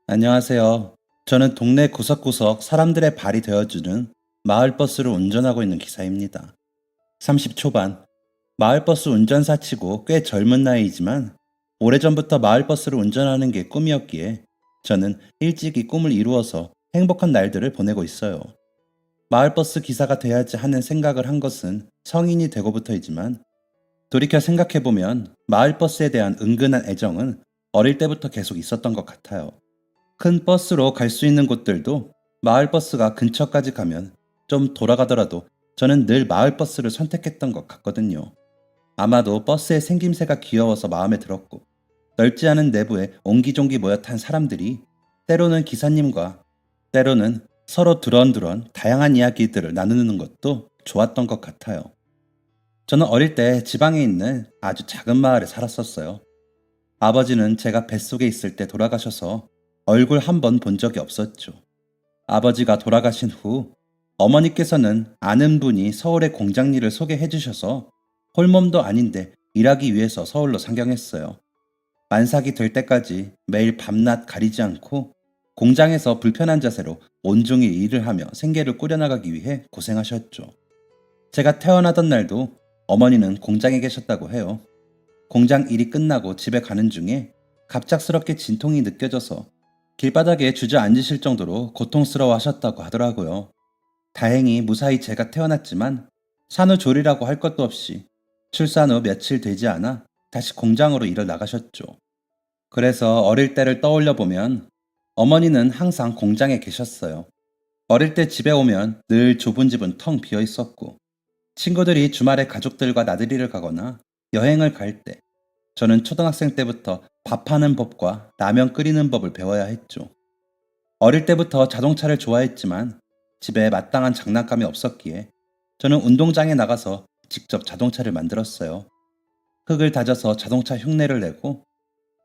안녕하세요. 저는 동네 구석구석 사람들의 발이 되어주는 마을버스를 운전하고 있는 기사입니다. 30 초반, 마을버스 운전사 치고 꽤 젊은 나이이지만 오래전부터 마을버스를 운전하는 게 꿈이었기에 저는 일찍 이 꿈을 이루어서 행복한 날들을 보내고 있어요. 마을버스 기사가 돼야지 하는 생각을 한 것은 성인이 되고부터이지만 돌이켜 생각해보면 마을버스에 대한 은근한 애정은 어릴 때부터 계속 있었던 것 같아요. 큰 버스로 갈 수 있는 곳들도 마을버스가 근처까지 가면 좀 돌아가더라도 저는 늘 마을버스를 선택했던 것 같거든요. 아마도 버스의 생김새가 귀여워서 마음에 들었고, 넓지 않은 내부에 옹기종기 모여 탄 사람들이 때로는 기사님과 때로는 서로 두런두런 다양한 이야기들을 나누는 것도 좋았던 것 같아요. 저는 어릴 때 지방에 있는 아주 작은 마을에 살았었어요. 아버지는 제가 뱃속에 있을 때 돌아가셔서 얼굴 한 번 본 적이 없었죠. 아버지가 돌아가신 후 어머니께서는 아는 분이 서울의 공장 일을 소개해 주셔서 홀몸도 아닌데 일하기 위해서 서울로 상경했어요. 만삭이 될 때까지 매일 밤낮 가리지 않고 공장에서 불편한 자세로 온종일 일을 하며 생계를 꾸려나가기 위해 고생하셨죠. 제가 태어나던 날도 어머니는 공장에 계셨다고 해요. 공장 일이 끝나고 집에 가는 중에 갑작스럽게 진통이 느껴져서 길바닥에 주저앉으실 정도로 고통스러워 하셨다고 하더라고요. 다행히 무사히 제가 태어났지만 산후조리라고 할 것도 없이 출산 후 며칠 되지 않아 다시 공장으로 일을 나가셨죠. 그래서 어릴 때를 떠올려 보면 어머니는 항상 공장에 계셨어요. 어릴 때 집에 오면 늘 좁은 집은 텅 비어 있었고 친구들이 주말에 가족들과 나들이를 가거나 여행을 갈 때 저는 초등학생 때부터 밥하는 법과 라면 끓이는 법을 배워야 했죠. 어릴 때부터 자동차를 좋아했지만 집에 마땅한 장난감이 없었기에 저는 운동장에 나가서 직접 자동차를 만들었어요. 흙을 다져서 자동차 흉내를 내고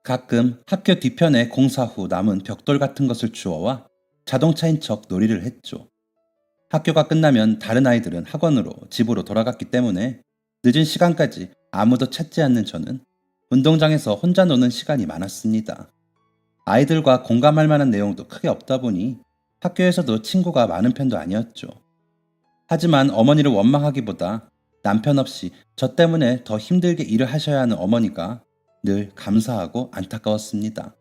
가끔 학교 뒤편에 공사 후 남은 벽돌 같은 것을 주워와 자동차인 척 놀이를 했죠. 학교가 끝나면 다른 아이들은 학원으로 집으로 돌아갔기 때문에 늦은 시간까지 아무도 찾지 않는 저는 운동장에서 혼자 노는 시간이 많았습니다. 아이들과 공감할 만한 내용도 크게 없다 보니 학교에서도 친구가 많은 편도 아니었죠. 하지만 어머니를 원망하기보다 남편 없이 저 때문에 더 힘들게 일을 하셔야 하는 어머니가 늘 감사하고 안타까웠습니다.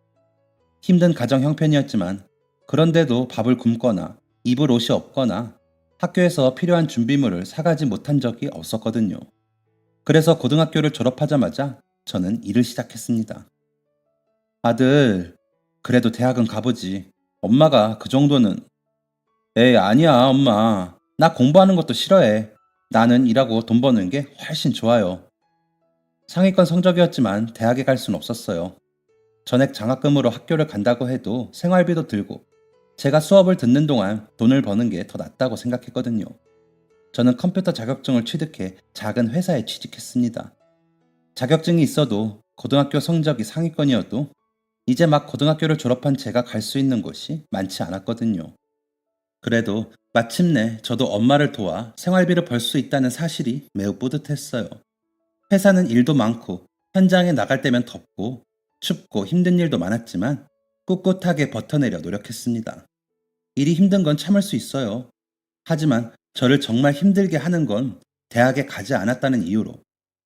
힘든 가정 형편이었지만 그런데도 밥을 굶거나 입을 옷이 없거나 학교에서 필요한 준비물을 사가지 못한 적이 없었거든요. 그래서 고등학교를 졸업하자마자 저는 일을 시작했습니다. 아들, 그래도 대학은 가보지. 엄마가 그 정도는. 에이, 아니야, 엄마. 나 공부하는 것도 싫어해. 나는 일하고 돈 버는 게 훨씬 좋아요. 상위권 성적이었지만 대학에 갈 순 없었어요. 전액 장학금으로 학교를 간다고 해도 생활비도 들고 제가 수업을 듣는 동안 돈을 버는 게 더 낫다고 생각했거든요. 저는 컴퓨터 자격증을 취득해 작은 회사에 취직했습니다. 자격증이 있어도 고등학교 성적이 상위권이어도 이제 막 고등학교를 졸업한 제가 갈 수 있는 곳이 많지 않았거든요. 그래도 마침내 저도 엄마를 도와 생활비를 벌 수 있다는 사실이 매우 뿌듯했어요. 회사는 일도 많고 현장에 나갈 때면 덥고 춥고 힘든 일도 많았지만 꿋꿋하게 버텨내려 노력했습니다. 일이 힘든 건 참을 수 있어요. 하지만 저를 정말 힘들게 하는 건 대학에 가지 않았다는 이유로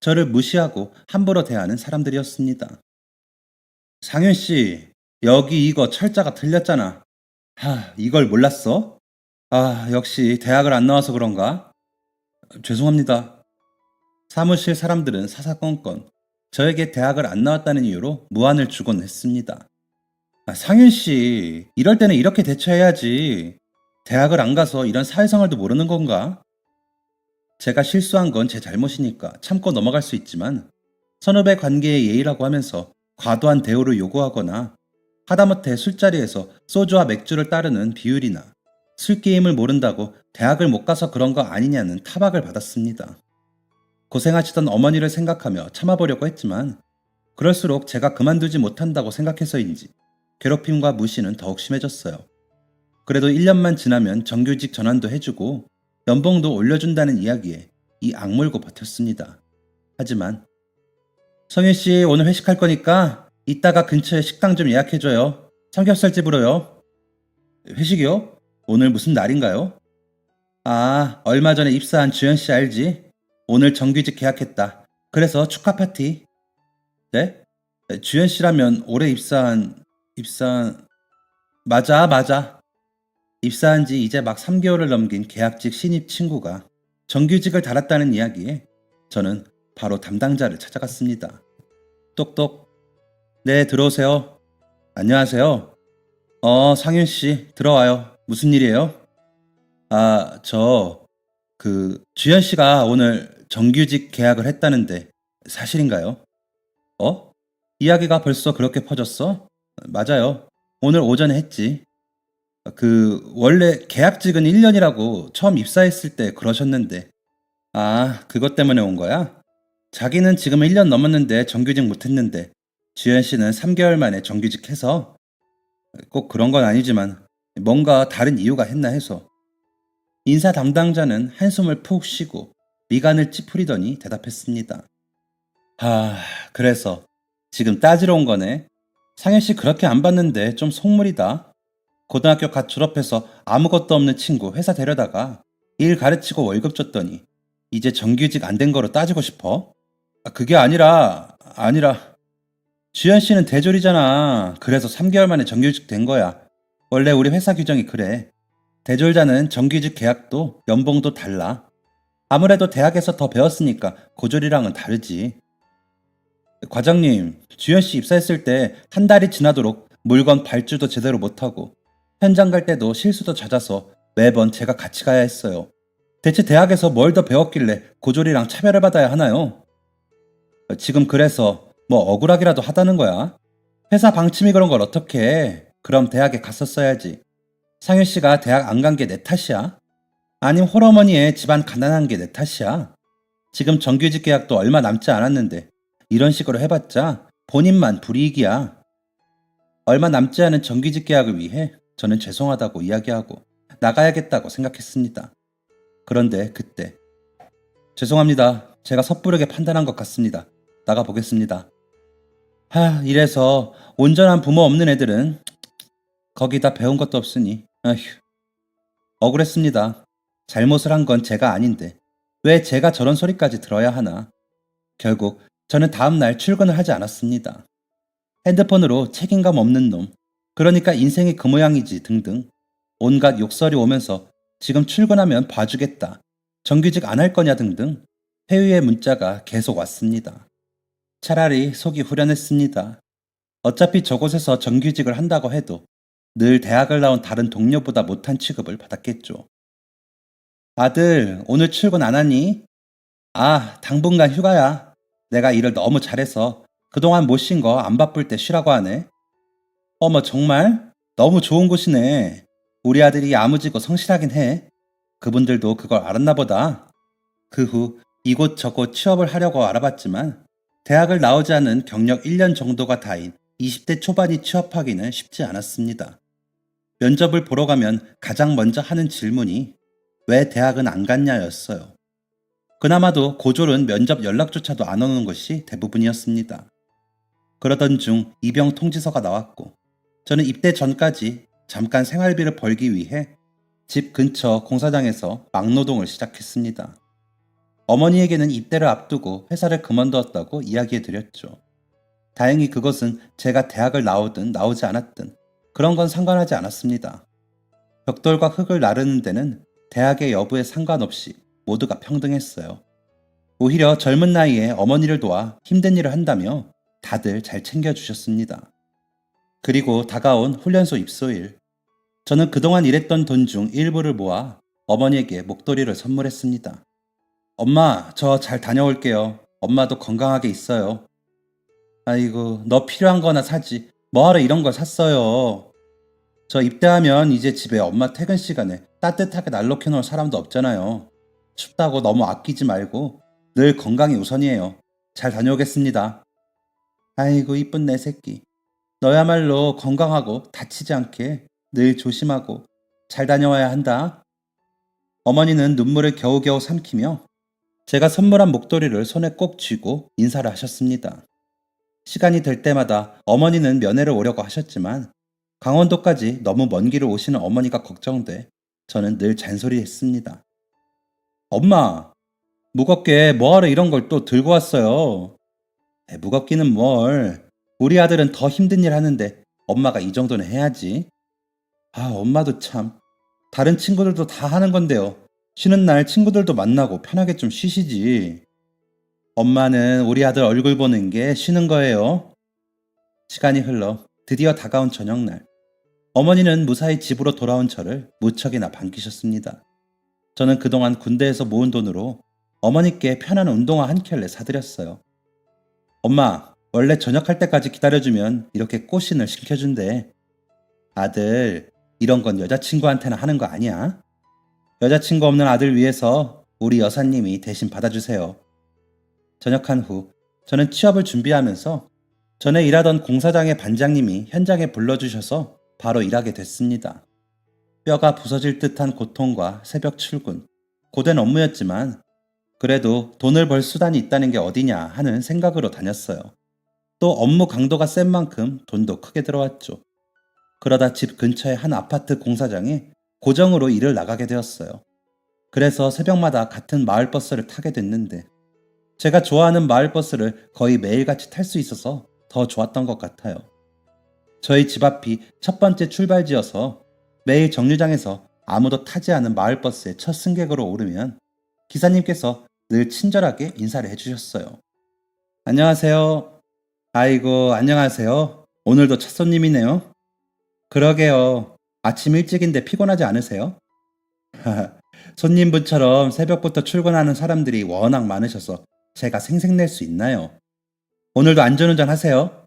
저를 무시하고 함부로 대하는 사람들이었습니다. 상윤 씨, 여기 이거 철자가 틀렸잖아. 이걸 몰랐어? 역시 대학을 안 나와서 그런가? 죄송합니다. 사무실 사람들은 사사건건 저에게 대학을 안 나왔다는 이유로 무안을 주곤 했습니다. 상윤 씨, 이럴 때는 이렇게 대처해야지. 대학을 안 가서 이런 사회생활도 모르는 건가? 제가 실수한 건 제 잘못이니까 참고 넘어갈 수 있지만 선후배 관계의 예의라고 하면서 과도한 대우를 요구하거나 하다못해 술자리에서 소주와 맥주를 따르는 비율이나 술게임을 모른다고 대학을 못 가서 그런 거 아니냐는 타박을 받았습니다. 고생하시던 어머니를 생각하며 참아보려고 했지만 그럴수록 제가 그만두지 못한다고 생각해서인지 괴롭힘과 무시는 더욱 심해졌어요. 그래도 1년만 지나면 정규직 전환도 해주고 연봉도 올려준다는 이야기에 이 악물고 버텼습니다. 하지만 성윤씨 오늘 회식할 거니까 이따가 근처에 식당 좀 예약해줘요. 삼겹살집으로요. 회식이요? 오늘 무슨 날인가요? 아, 얼마 전에 입사한 주현 씨 알지? 오늘 정규직 계약했다. 그래서 축하 파티. 네? 주현 씨라면 올해 입사한, 맞아, 맞아. 입사한 지 이제 막 3개월을 넘긴 계약직 신입 친구가 정규직을 달았다는 이야기에 저는 바로 담당자를 찾아갔습니다. 똑똑. 네, 들어오세요. 안녕하세요. 상윤 씨, 들어와요. 무슨 일이에요? 아, 주현 씨가 오늘 정규직 계약을 했다는데 사실인가요? 어? 이야기가 벌써 그렇게 퍼졌어? 맞아요. 오늘 오전에 했지. 원래 계약직은 1년이라고 처음 입사했을 때 그러셨는데. 아, 그것 때문에 온 거야? 자기는 지금 1년 넘었는데 정규직 못했는데 주현 씨는 3개월 만에 정규직 해서 꼭 그런 건 아니지만 뭔가 다른 이유가 했나 해서. 인사 담당자는 한숨을 푹 쉬고 미간을 찌푸리더니 대답했습니다. 아, 그래서 지금 따지러 온 거네. 상현 씨 그렇게 안 봤는데 좀 속물이다. 고등학교 갓 졸업해서 아무것도 없는 친구 회사 데려다가 일 가르치고 월급 줬더니 이제 정규직 안 된 거로 따지고 싶어? 아, 그게 아니라 주현 씨는 대졸이잖아. 그래서 3개월 만에 정규직 된 거야. 원래 우리 회사 규정이 그래. 대졸자는 정규직 계약도 연봉도 달라. 아무래도 대학에서 더 배웠으니까 고졸이랑은 다르지. 과장님, 주현 씨 입사했을 때 한 달이 지나도록 물건 발주도 제대로 못하고 현장 갈 때도 실수도 잦아서 매번 제가 같이 가야 했어요. 대체 대학에서 뭘 더 배웠길래 고졸이랑 차별을 받아야 하나요? 지금 그래서 뭐 억울하기라도 하다는 거야? 회사 방침이 그런 걸 어떻게 해? 그럼 대학에 갔었어야지. 상윤 씨가 대학 안 간 게 내 탓이야? 아님 홀어머니의 집안 가난한 게 내 탓이야? 지금 정규직 계약도 얼마 남지 않았는데 이런 식으로 해봤자 본인만 불이익이야. 얼마 남지 않은 정규직 계약을 위해 저는 죄송하다고 이야기하고 나가야겠다고 생각했습니다. 그런데 그때 죄송합니다. 제가 섣부르게 판단한 것 같습니다. 나가보겠습니다. 이래서 온전한 부모 없는 애들은 거기다 배운 것도 없으니 아휴 억울했습니다. 잘못을 한 건 제가 아닌데 왜 제가 저런 소리까지 들어야 하나. 결국 저는 다음날 출근을 하지 않았습니다. 핸드폰으로 책임감 없는 놈, 그러니까 인생이 그 모양이지 등등 온갖 욕설이 오면서 지금 출근하면 봐주겠다, 정규직 안 할 거냐 등등 회유의 문자가 계속 왔습니다. 차라리 속이 후련했습니다. 어차피 저곳에서 정규직을 한다고 해도 늘 대학을 나온 다른 동료보다 못한 취급을 받았겠죠. 아들, 오늘 출근 안 하니? 아, 당분간 휴가야. 내가 일을 너무 잘해서 그동안 못 쉰 거 안 바쁠 때 쉬라고 하네. 어머, 정말? 너무 좋은 곳이네. 우리 아들이 야무지고 성실하긴 해. 그분들도 그걸 알았나 보다. 그 후 이곳저곳 취업을 하려고 알아봤지만 대학을 나오지 않은 경력 1년 정도가 다인 20대 초반이 취업하기는 쉽지 않았습니다. 면접을 보러 가면 가장 먼저 하는 질문이 왜 대학은 안 갔냐였어요. 그나마도 고졸은 면접 연락조차도 안 오는 것이 대부분이었습니다. 그러던 중 입영 통지서가 나왔고 저는 입대 전까지 잠깐 생활비를 벌기 위해 집 근처 공사장에서 막노동을 시작했습니다. 어머니에게는 입대를 앞두고 회사를 그만두었다고 이야기해드렸죠. 다행히 그것은 제가 대학을 나오든 나오지 않았든 그런 건 상관하지 않았습니다. 벽돌과 흙을 나르는 데는 대학의 여부에 상관없이 모두가 평등했어요. 오히려 젊은 나이에 어머니를 도와 힘든 일을 한다며 다들 잘 챙겨주셨습니다. 그리고 다가온 훈련소 입소일. 저는 그동안 일했던 돈 중 일부를 모아 어머니에게 목도리를 선물했습니다. 엄마, 저 잘 다녀올게요. 엄마도 건강하게 있어요. 아이고, 너 필요한 거나 사지. 뭐하러 이런 걸 샀어요. 저 입대하면 이제 집에 엄마 퇴근 시간에 따뜻하게 난로켜 놓을 사람도 없잖아요. 춥다고 너무 아끼지 말고 늘 건강이 우선이에요. 잘 다녀오겠습니다. 아이고, 이쁜 내 새끼. 너야말로 건강하고 다치지 않게 늘 조심하고 잘 다녀와야 한다. 어머니는 눈물을 겨우겨우 삼키며 제가 선물한 목도리를 손에 꼭 쥐고 인사를 하셨습니다. 시간이 될 때마다 어머니는 면회를 오려고 하셨지만 강원도까지 너무 먼 길을 오시는 어머니가 걱정돼 저는 늘 잔소리했습니다. 엄마, 무겁게 뭐하러 이런 걸 또 들고 왔어요? 무겁기는 뭘. 우리 아들은 더 힘든 일 하는데 엄마가 이 정도는 해야지. 아, 엄마도 참. 다른 친구들도 다 하는 건데요. 쉬는 날 친구들도 만나고 편하게 좀 쉬시지. 엄마는 우리 아들 얼굴 보는 게 쉬는 거예요. 시간이 흘러 드디어 다가온 저녁날. 어머니는 무사히 집으로 돌아온 저를 무척이나 반기셨습니다. 저는 그동안 군대에서 모은 돈으로 어머니께 편한 운동화 한 켤레 사드렸어요. 엄마, 원래 저녁할 때까지 기다려주면 이렇게 꽃신을 시켜준대. 아들, 이런 건 여자친구한테나 하는 거 아니야? 여자친구 없는 아들 위해서 우리 여사님이 대신 받아주세요. 전역한 후 저는 취업을 준비하면서 전에 일하던 공사장의 반장님이 현장에 불러주셔서 바로 일하게 됐습니다. 뼈가 부서질 듯한 고통과 새벽 출근, 고된 업무였지만 그래도 돈을 벌 수단이 있다는 게 어디냐 하는 생각으로 다녔어요. 또 업무 강도가 센 만큼 돈도 크게 들어왔죠. 그러다 집 근처의 한 아파트 공사장에 고정으로 일을 나가게 되었어요. 그래서 새벽마다 같은 마을버스를 타게 됐는데 제가 좋아하는 마을버스를 거의 매일같이 탈 수 있어서 더 좋았던 것 같아요. 저희 집 앞이 첫 번째 출발지여서 매일 정류장에서 아무도 타지 않은 마을버스의 첫 승객으로 오르면 기사님께서 늘 친절하게 인사를 해주셨어요. 안녕하세요. 아이고, 안녕하세요. 오늘도 첫 손님이네요. 그러게요. 아침 일찍인데 피곤하지 않으세요? 손님분처럼 새벽부터 출근하는 사람들이 워낙 많으셔서 제가 생색낼 수 있나요? 오늘도 안전운전 하세요.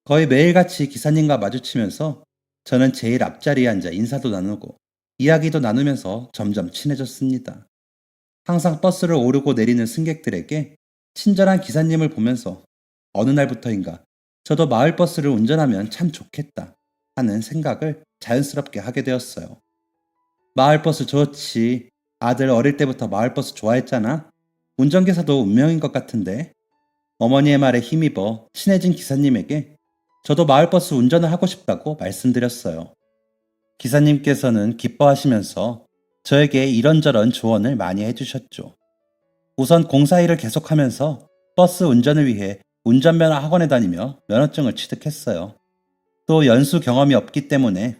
거의 매일같이 기사님과 마주치면서 저는 제일 앞자리에 앉아 인사도 나누고 이야기도 나누면서 점점 친해졌습니다. 항상 버스를 오르고 내리는 승객들에게 친절한 기사님을 보면서 어느 날부터인가 저도 마을버스를 운전하면 참 좋겠다 하는 생각을 자연스럽게 하게 되었어요. 마을버스 좋지. 아들 어릴 때부터 마을버스 좋아했잖아. 운전기사도 운명인 것 같은데. 어머니의 말에 힘입어 친해진 기사님에게 저도 마을버스 운전을 하고 싶다고 말씀드렸어요. 기사님께서는 기뻐하시면서 저에게 이런저런 조언을 많이 해주셨죠. 우선 공사일을 계속하면서 버스 운전을 위해 운전면허 학원에 다니며 면허증을 취득했어요. 또 연수 경험이 없기 때문에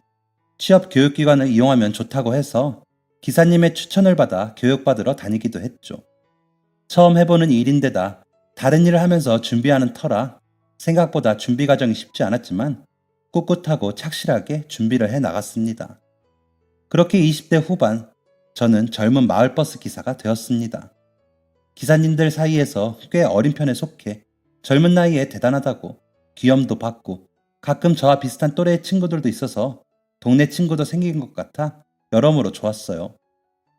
취업 교육기관을 이용하면 좋다고 해서 기사님의 추천을 받아 교육받으러 다니기도 했죠. 처음 해보는 일인데다 다른 일을 하면서 준비하는 터라 생각보다 준비 과정이 쉽지 않았지만 꿋꿋하고 착실하게 준비를 해 나갔습니다. 그렇게 20대 후반 저는 젊은 마을버스 기사가 되었습니다. 기사님들 사이에서 꽤 어린 편에 속해 젊은 나이에 대단하다고 귀염도 받고 가끔 저와 비슷한 또래의 친구들도 있어서 동네 친구도 생긴 것 같아 여러모로 좋았어요.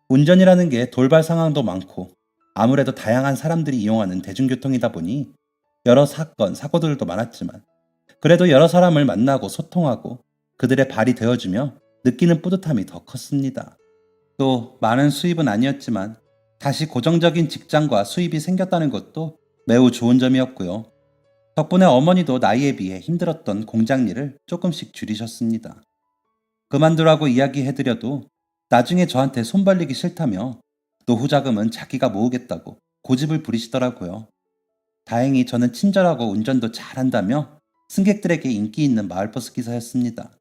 운전이라는 게 돌발 상황도 많고 아무래도 다양한 사람들이 이용하는 대중교통이다 보니 여러 사건, 사고들도 많았지만 그래도 여러 사람을 만나고 소통하고 그들의 발이 되어주며 느끼는 뿌듯함이 더 컸습니다. 또 많은 수입은 아니었지만 다시 고정적인 직장과 수입이 생겼다는 것도 매우 좋은 점이었고요. 덕분에 어머니도 나이에 비해 힘들었던 공장 일을 조금씩 줄이셨습니다. 그만두라고 이야기해드려도 나중에 저한테 손 벌리기 싫다며 노후 자금은 자기가 모으겠다고 고집을 부리시더라고요. 다행히 저는 친절하고 운전도 잘한다며 승객들에게 인기 있는 마을버스 기사였습니다.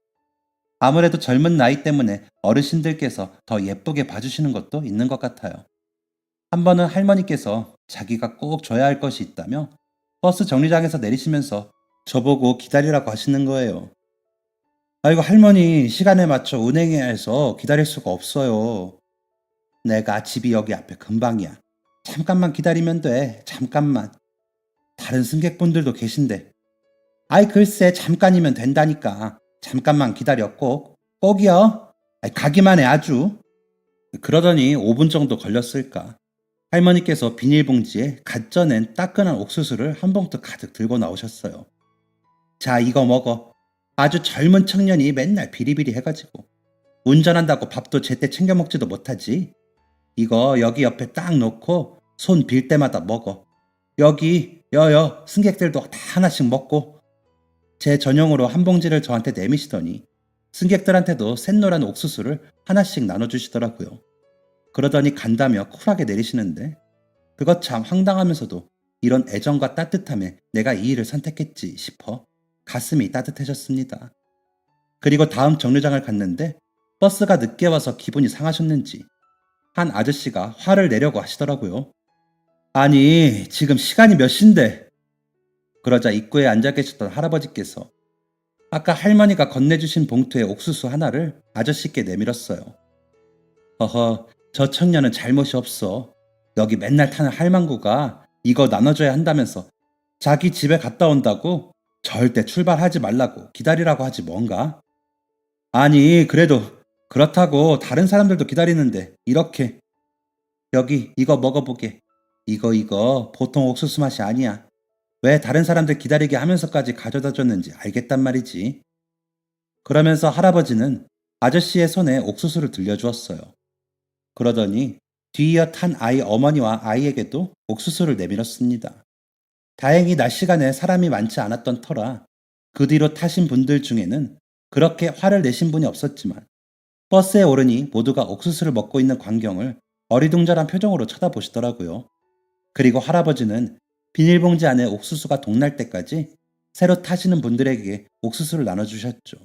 아무래도 젊은 나이 때문에 어르신들께서 더 예쁘게 봐주시는 것도 있는 것 같아요. 한 번은 할머니께서 자기가 꼭 줘야 할 것이 있다며 버스 정류장에서 내리시면서 저보고 기다리라고 하시는 거예요. 아이고 할머니 시간에 맞춰 운행해야 해서 기다릴 수가 없어요. 내가 집이 여기 앞에 금방이야. 잠깐만 기다리면 돼. 잠깐만. 다른 승객분들도 계신데. 아이 글쎄 잠깐이면 된다니까. 잠깐만 기다려 꼭. 꼭이요. 가기만 해 아주. 그러더니 5분 정도 걸렸을까. 할머니께서 비닐봉지에 갓 쪄낸 따끈한 옥수수를 한 봉투 가득 들고 나오셨어요. 자 이거 먹어. 아주 젊은 청년이 맨날 비리비리 해가지고 운전한다고 밥도 제때 챙겨 먹지도 못하지. 이거 여기 옆에 딱 놓고 손 빌 때마다 먹어. 여기 여여 승객들도 다 하나씩 먹고. 제 전용으로 한 봉지를 저한테 내미시더니 승객들한테도 샛노란 옥수수를 하나씩 나눠주시더라고요. 그러더니 간다며 쿨하게 내리시는데 그것 참 황당하면서도 이런 애정과 따뜻함에 내가 이 일을 선택했지 싶어 가슴이 따뜻해졌습니다. 그리고 다음 정류장을 갔는데 버스가 늦게 와서 기분이 상하셨는지 한 아저씨가 화를 내려고 하시더라고요. 아니, 지금 시간이 몇 시인데? 그러자 입구에 앉아 계셨던 할아버지께서 아까 할머니가 건네주신 봉투에 옥수수 하나를 아저씨께 내밀었어요. 허허, 저 청년은 잘못이 없어. 여기 맨날 타는 할망구가 이거 나눠줘야 한다면서 자기 집에 갔다 온다고 절대 출발하지 말라고 기다리라고 하지 뭔가? 아니, 그래도 그렇다고 다른 사람들도 기다리는데 이렇게 여기 이거 먹어보게. 이거 보통 옥수수 맛이 아니야. 왜 다른 사람들 기다리게 하면서까지 가져다 줬는지 알겠단 말이지. 그러면서 할아버지는 아저씨의 손에 옥수수를 들려주었어요. 그러더니 뒤이어 탄 아이 어머니와 아이에게도 옥수수를 내밀었습니다. 다행히 낮 시간에 사람이 많지 않았던 터라 그 뒤로 타신 분들 중에는 그렇게 화를 내신 분이 없었지만 버스에 오르니 모두가 옥수수를 먹고 있는 광경을 어리둥절한 표정으로 쳐다보시더라고요. 그리고 할아버지는 비닐봉지 안에 옥수수가 동날 때까지 새로 타시는 분들에게 옥수수를 나눠주셨죠.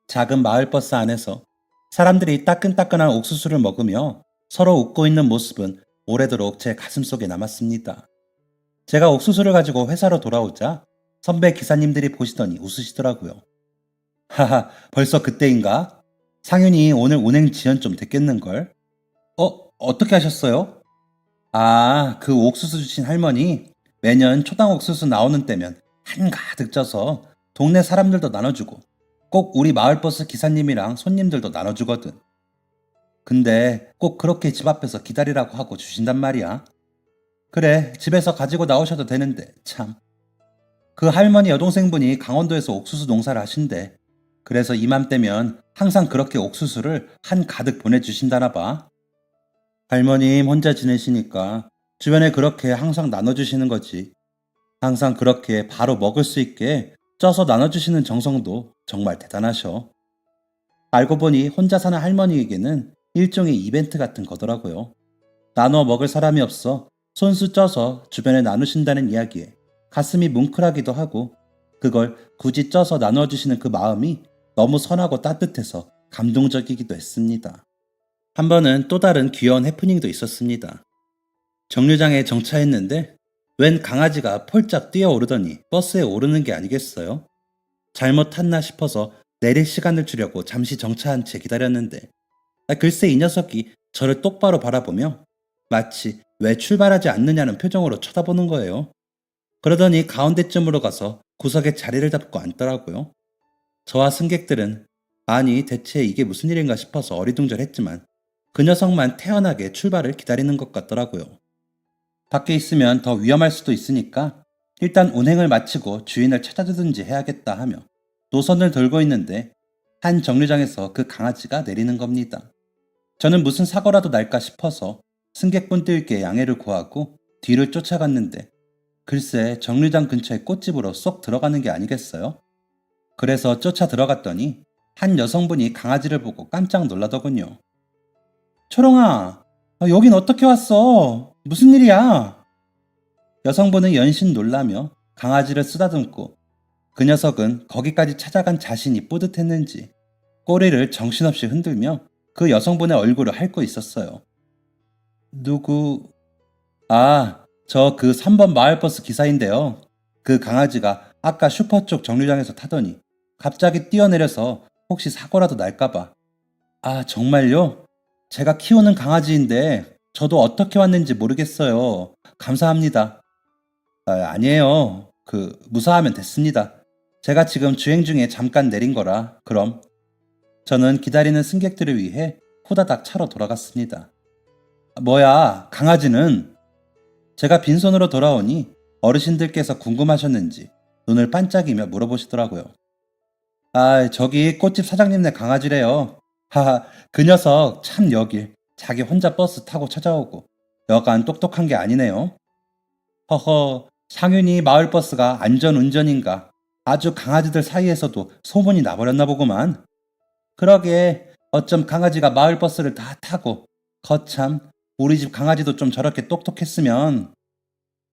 작은 마을버스 안에서 사람들이 따끈따끈한 옥수수를 먹으며 서로 웃고 있는 모습은 오래도록 제 가슴속에 남았습니다. 제가 옥수수를 가지고 회사로 돌아오자 선배 기사님들이 보시더니 웃으시더라고요. 하하, 벌써 그때인가? 상윤이 오늘 운행 지연 좀 됐겠는걸? 어떻게 하셨어요? 아, 그 옥수수 주신 할머니 매년 초당 옥수수 나오는 때면 한가득 쪄서 동네 사람들도 나눠주고 꼭 우리 마을버스 기사님이랑 손님들도 나눠주거든. 근데 꼭 그렇게 집 앞에서 기다리라고 하고 주신단 말이야. 그래, 집에서 가지고 나오셔도 되는데 참. 그 할머니 여동생분이 강원도에서 옥수수 농사를 하신대. 그래서 이맘때면 항상 그렇게 옥수수를 한 가득 보내주신다나 봐. 할머님 혼자 지내시니까 주변에 그렇게 항상 나눠주시는 거지. 항상 그렇게 바로 먹을 수 있게 쪄서 나눠주시는 정성도 정말 대단하셔. 알고 보니 혼자 사는 할머니에게는 일종의 이벤트 같은 거더라고요. 나눠 먹을 사람이 없어 손수 쪄서 주변에 나누신다는 이야기에 가슴이 뭉클하기도 하고 그걸 굳이 쪄서 나눠주시는 그 마음이 너무 선하고 따뜻해서 감동적이기도 했습니다. 한 번은 또 다른 귀여운 해프닝도 있었습니다. 정류장에 정차했는데 웬 강아지가 폴짝 뛰어오르더니 버스에 오르는 게 아니겠어요? 잘못 탔나 싶어서 내릴 시간을 주려고 잠시 정차한 채 기다렸는데 글쎄 이 녀석이 저를 똑바로 바라보며 마치 왜 출발하지 않느냐는 표정으로 쳐다보는 거예요. 그러더니 가운데쯤으로 가서 구석에 자리를 잡고 앉더라고요. 저와 승객들은 아니 대체 이게 무슨 일인가 싶어서 어리둥절했지만 그 녀석만 태연하게 출발을 기다리는 것 같더라고요. 밖에 있으면 더 위험할 수도 있으니까 일단 운행을 마치고 주인을 찾아주든지 해야겠다 하며 노선을 돌고 있는데 한 정류장에서 그 강아지가 내리는 겁니다. 저는 무슨 사고라도 날까 싶어서 승객분들께 양해를 구하고 뒤를 쫓아갔는데 글쎄 정류장 근처의 꽃집으로 쏙 들어가는 게 아니겠어요? 그래서 쫓아 들어갔더니 한 여성분이 강아지를 보고 깜짝 놀라더군요. 초롱아, 여긴 어떻게 왔어? 무슨 일이야? 여성분은 연신 놀라며 강아지를 쓰다듬고 그 녀석은 거기까지 찾아간 자신이 뿌듯했는지 꼬리를 정신없이 흔들며 그 여성분의 얼굴을 핥고 있었어요. 누구? 아, 저 그 3번 마을버스 기사인데요. 그 강아지가 아까 슈퍼 쪽 정류장에서 타더니 갑자기 뛰어내려서 혹시 사고라도 날까봐. 아, 정말요? 제가 키우는 강아지인데 저도 어떻게 왔는지 모르겠어요. 감사합니다. 아니에요. 무사하면 됐습니다. 제가 지금 주행 중에 잠깐 내린 거라. 그럼. 저는 기다리는 승객들을 위해 후다닥 차로 돌아갔습니다. 뭐야, 강아지는? 제가 빈손으로 돌아오니 어르신들께서 궁금하셨는지 눈을 반짝이며 물어보시더라고요. 아, 저기 꽃집 사장님네 강아지래요. 하하, 그 녀석 참 여길 자기 혼자 버스 타고 찾아오고 여간 똑똑한 게 아니네요. 허허, 상윤이 마을버스가 안전운전인가 아주 강아지들 사이에서도 소문이 나버렸나 보구만. 그러게 어쩜 강아지가 마을버스를 다 타고 거참 우리 집 강아지도 좀 저렇게 똑똑했으면.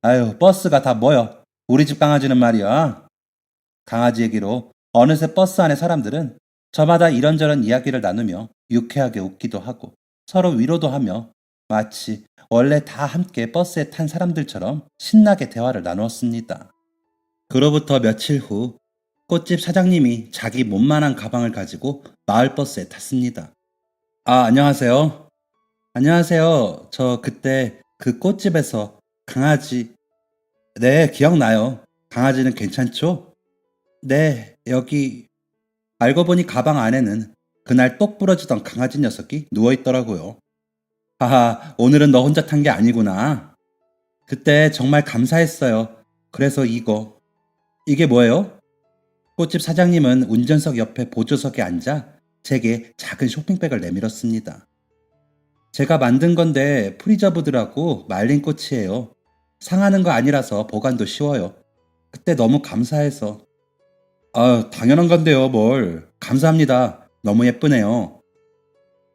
아유, 버스가 다 뭐여. 우리 집 강아지는 말이야. 강아지 얘기로 어느새 버스 안의 사람들은 저마다 이런저런 이야기를 나누며 유쾌하게 웃기도 하고 서로 위로도 하며 마치 원래 다 함께 버스에 탄 사람들처럼 신나게 대화를 나누었습니다. 그로부터 며칠 후 꽃집 사장님이 자기 몸만한 가방을 가지고 마을버스에 탔습니다. 아, 안녕하세요. 안녕하세요. 저 그때 그 꽃집에서 강아지. 네, 기억나요. 강아지는 괜찮죠? 네, 여기. 알고 보니 가방 안에는 그날 똑 부러지던 강아지 녀석이 누워있더라고요. 하하, 오늘은 너 혼자 탄 게 아니구나. 그때 정말 감사했어요. 그래서 이게 뭐예요? 꽃집 사장님은 운전석 옆에 보조석에 앉아 제게 작은 쇼핑백을 내밀었습니다. 제가 만든 건데 프리저브드라고 말린 꽃이에요. 상하는 거 아니라서 보관도 쉬워요. 그때 너무 감사해서. 아, 당연한 건데요, 뭘. 감사합니다. 너무 예쁘네요.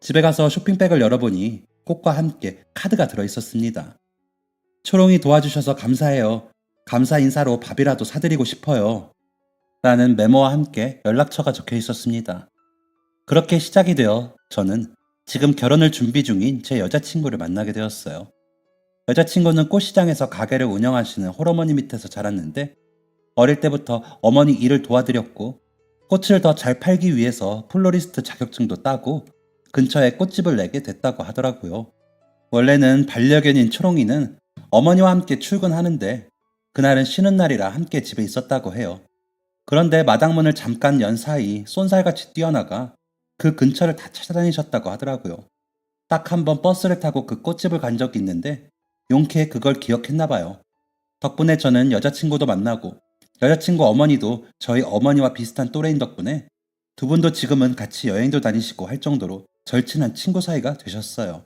집에 가서 쇼핑백을 열어보니 꽃과 함께 카드가 들어있었습니다. 초롱이 도와주셔서 감사해요. 감사 인사로 밥이라도 사드리고 싶어요. 라는 메모와 함께 연락처가 적혀 있었습니다. 그렇게 시작이 되어 저는 지금 결혼을 준비 중인 제 여자친구를 만나게 되었어요. 여자친구는 꽃시장에서 가게를 운영하시는 홀어머니 밑에서 자랐는데 어릴 때부터 어머니 일을 도와드렸고 꽃을 더 잘 팔기 위해서 플로리스트 자격증도 따고 근처에 꽃집을 내게 됐다고 하더라고요. 원래는 반려견인 초롱이는 어머니와 함께 출근하는데 그날은 쉬는 날이라 함께 집에 있었다고 해요. 그런데 마당문을 잠깐 연 사이 쏜살같이 뛰어나가 그 근처를 다 찾아다니셨다고 하더라고요. 딱 한 번 버스를 타고 그 꽃집을 간 적이 있는데 용케 그걸 기억했나 봐요. 덕분에 저는 여자친구도 만나고 여자친구 어머니도 저희 어머니와 비슷한 또래인 덕분에 두 분도 지금은 같이 여행도 다니시고 할 정도로 절친한 친구 사이가 되셨어요.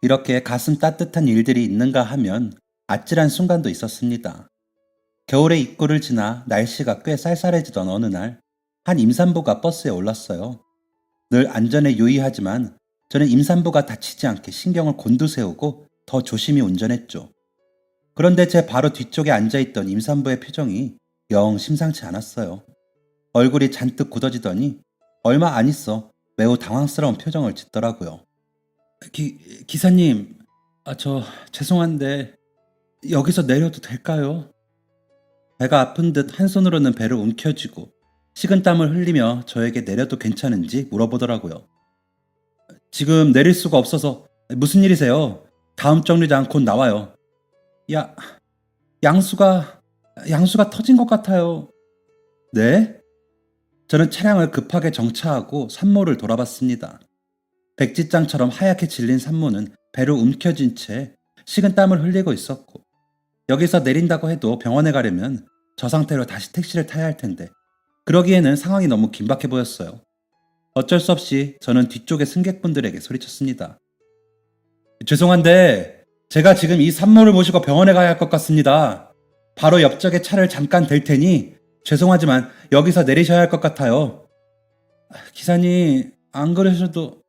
이렇게 가슴 따뜻한 일들이 있는가 하면 아찔한 순간도 있었습니다. 겨울의 입구를 지나 날씨가 꽤 쌀쌀해지던 어느 날, 한 임산부가 버스에 올랐어요. 늘 안전에 유의하지만 저는 임산부가 다치지 않게 신경을 곤두세우고 더 조심히 운전했죠. 그런데 제 바로 뒤쪽에 앉아있던 임산부의 표정이 영 심상치 않았어요. 얼굴이 잔뜩 굳어지더니 얼마 안 있어 매우 당황스러운 표정을 짓더라고요. 기사님, 죄송한데 여기서 내려도 될까요? 배가 아픈 듯 한 손으로는 배를 움켜쥐고 식은땀을 흘리며 저에게 내려도 괜찮은지 물어보더라고요. 지금 내릴 수가 없어서. 무슨 일이세요? 다음 정류장 곧 나와요. 야, 양수가 터진 것 같아요. 네? 저는 차량을 급하게 정차하고 산모를 돌아봤습니다. 백지장처럼 하얗게 질린 산모는 배를 움켜쥔 채 식은땀을 흘리고 있었고 여기서 내린다고 해도 병원에 가려면 저 상태로 다시 택시를 타야 할 텐데 그러기에는 상황이 너무 긴박해 보였어요. 어쩔 수 없이 저는 뒤쪽의 승객분들에게 소리쳤습니다. 죄송한데 제가 지금 이 산모를 모시고 병원에 가야 할 것 같습니다. 바로 옆쪽에 차를 잠깐 댈 테니 죄송하지만 여기서 내리셔야 할 것 같아요. 기사님, 안 그러셔도.